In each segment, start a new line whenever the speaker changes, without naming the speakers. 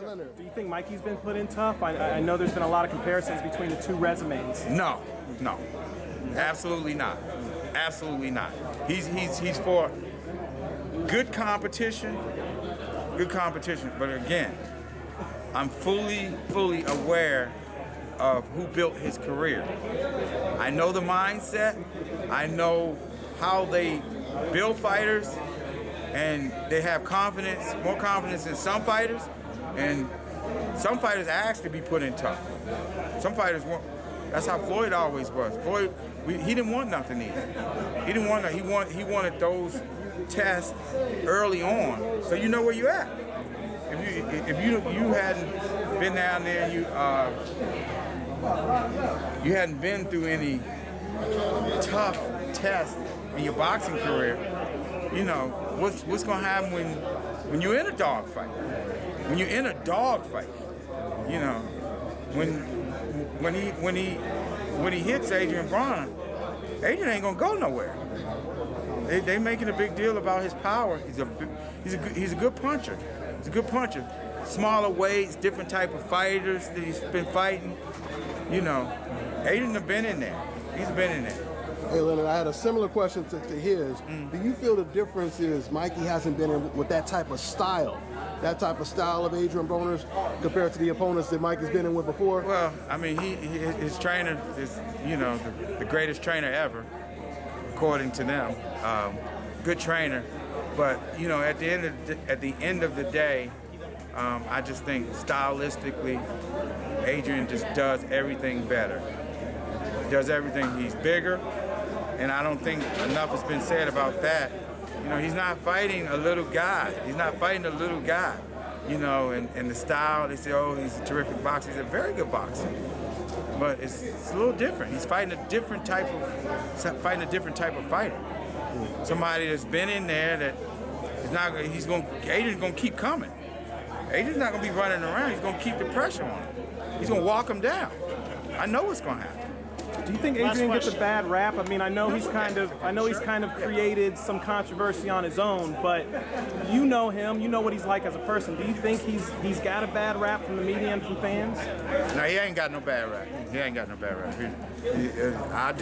Leonard.
Do you think Mikey's been put in tough? I know there's been a lot of comparisons between the two resumes.
No, absolutely not. Absolutely not. He's for good competition. But again, I'm fully aware of who built his career. I know the mindset. I know how they build fighters, and they have confidence, more confidence in some fighters, and some fighters ask to be put in tough. Some fighters want. That's how Floyd always was. Floyd, he didn't want nothing easy. He didn't want that. He wanted those tests early on, so you know where you're at. If you hadn't been down there, you hadn't been through any tough tests in your boxing career, you know what's going to happen when you're in a dog fight. When you're in a dog fight, you know, when he hits Adrien Broner, Adrien ain't gonna go nowhere. They making a big deal about his power. He's a good puncher. He's a good puncher. Smaller weights, different type of fighters that he's been fighting. You know, Adrien have been in there. He's been in there.
Hey, Leonard, I had a similar question to his. Do you feel the difference is Mikey hasn't been in with that type of style of Adrien Broner's compared to the opponents that Mikey's been in with before?
Well, I mean, his trainer is, you know, the greatest trainer ever, according to them. Good trainer, but you know, at the end of the day, I just think stylistically, Adrien just does everything better. He does everything. He's bigger. And I don't think enough has been said about that. You know, he's not fighting a little guy. You know, and the style, they say, oh, he's a terrific boxer. He's a very good boxer. But it's a little different. He's fighting a different type of fighter. Somebody that's been in there that is not. Adrian's gonna keep coming. Adrian's not gonna be running around. He's gonna keep the pressure on him. He's gonna walk him down. I know what's gonna happen.
Do you think Adrien gets a bad rap? I mean, I know he's kind of created some controversy on his own, but you know him, you know what he's like as a person. Do you think he's got a bad rap from the media and from fans?
No, he ain't got no bad rap. I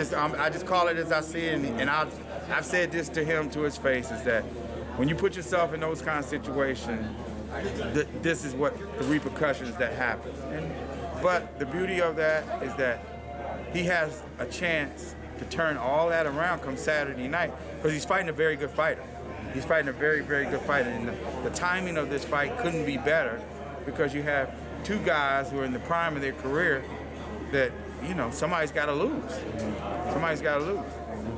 just call it as I see it, and I've said this to him to his face, is that when you put yourself in those kind of situations, this is what the repercussions that happen. But the beauty of that is that he has a chance to turn all that around come Saturday night, because he's fighting a very good fighter. He's fighting a very, very good fighter, and the timing of this fight couldn't be better, because you have two guys who are in the prime of their career that, you know, somebody's got to lose. Somebody's got to lose.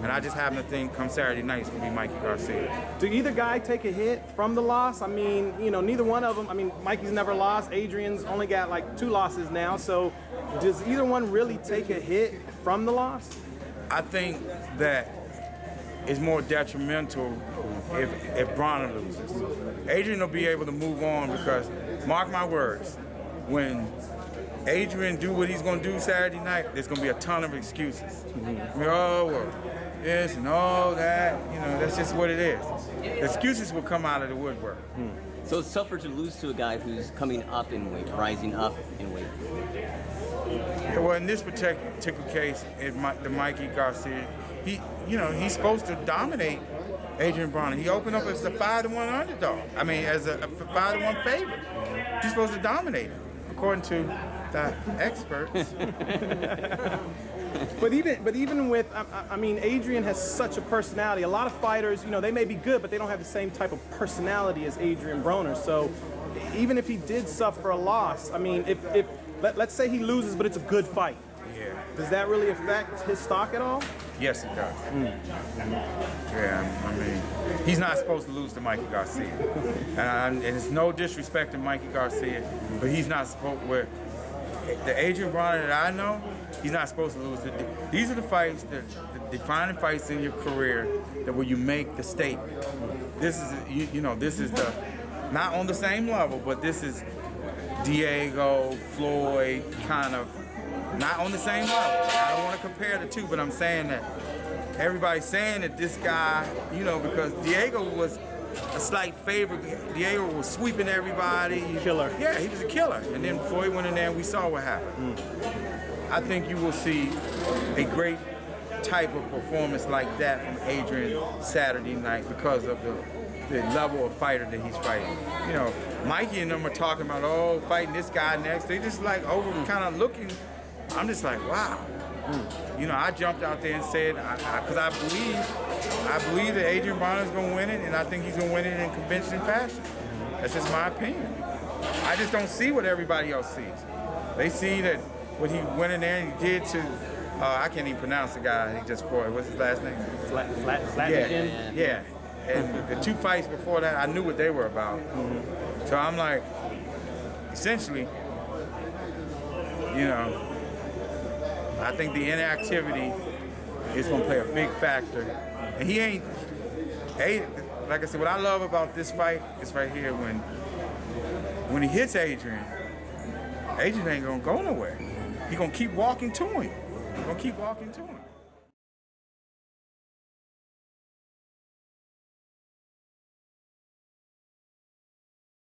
And I just happen to think come Saturday night it's going to be Mikey Garcia.
Do either guy take a hit from the loss? I mean, you know, neither one of them. I mean, Mikey's never lost. Adrian's only got like 2 losses now. So does either one really take a hit from the loss?
I think that it's more detrimental if Broner loses. Adrien will be able to move on, because, mark my words, when Adrien do what he's going to do Saturday night, there's going to be a ton of excuses. Oh, well, this and all that, you know, that's just what it is. The excuses will come out of the woodwork.
So it's tougher to lose to a guy who's coming up in weight, rising up in weight.
Yeah, well, in this particular case, the Mikey Garcia, he's supposed to dominate Adrien Broner. He opened up as a 5-1 underdog. I mean, as a 5-1 favorite. He's supposed to dominate him, according to the experts.
But even with, I mean, Adrien has such a personality. A lot of fighters, you know, they may be good, but they don't have the same type of personality as Adrien Broner. So even if he did suffer a loss, I mean, let's say he loses, but it's a good fight.
Yeah.
Does that really affect his stock at all?
Yes, it does. Yeah, I mean, he's not supposed to lose to Mikey Garcia. And it's no disrespect to Mikey Garcia, but he's not supposed to. The Adrien Broner that I know, he's not supposed to lose. These are the fights, the defining fights in your career that where you make the statement. This is, you know, this is the, not on the same level, but this is Diego, Floyd, kind of, not on the same level. I don't want to compare the two, but I'm saying that everybody's saying that this guy, you know, because Diego was a slight favorite. Diego was sweeping everybody.
Killer.
Yeah, he was a killer. And then before he went in there, and we saw what happened. I think you will see a great type of performance like that from Adrien Saturday night because of the level of fighter that he's fighting. You know, Mikey and them are talking about, oh, fighting this guy next. They just like over kind of looking. I'm just like, wow. You know, I jumped out there and said, because I believe that Adrien Broner is going to win it, and I think he's going to win it in convincing fashion. That's just my opinion. I just don't see what everybody else sees. They see that what he went in there and he did to, I can't even pronounce the guy he just fought. What's his last name? Yeah. And the 2 fights before that, I knew what they were about. So I'm like, essentially, you know, I think the inactivity is going to play a big factor. And he ain't, like I said, what I love about this fight is right here when he hits Adrien ain't going to go nowhere. He's going to keep walking to him.